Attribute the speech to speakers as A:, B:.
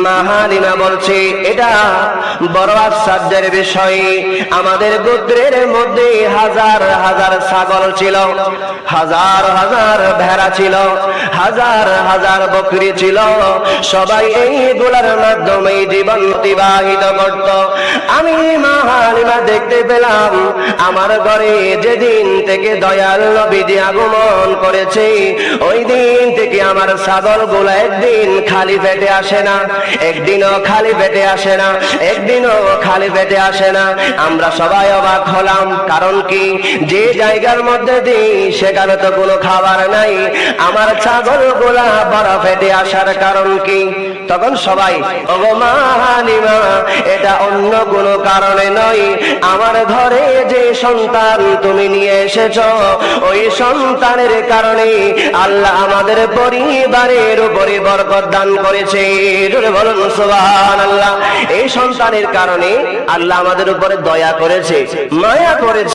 A: মা হালিমা বলছে এটা বড় আশ্চর্যের বিষয়। আমাদের গোত্রের মধ্যে হাজার হাজার ছাগল ছিল, হাজার হাজার ভেড়া ছিল, হাজার হাজার বকরি ছিল। সবাই এইগুলার মাধ্যমে জীবন অতিবাহিত করত। আমি মা হালিমা দেখতে পেলাম আমার ঘরে যেদিন থেকে দয়াল নবীজি আগমন করেছে ওই দিন থেকে আমার ছাগলগুলো একদিন খালি পেটে আসে না, একদিনও খালি পেটে আসে না, একদিনও খালি পেটে আসে না। আমরা সবাই অবাক হলাম, কারণ কি? যে জায়গার মধ্যে দিই সেখানে তো কোনো খাবার নাই, আমার ছাগলগুলা বড় পেটে আসার কারণ কি? তখন সবাই, ওগো মা হালিমা, এটা অন্য কোনো কারণে নয়, আমার ঘরে যে সন্তান তুমি নিয়ে এসেছো ওই সন্তানের কারণে আল্লাহ আমাদের পরিবারের উপরে বরকত দান করেছে। জোরে বলুন সুবহানাল্লাহ। এই সন্তানের কারণে আল্লাহ আমাদের উপরে দয়া করেছে, মায়া করেছে।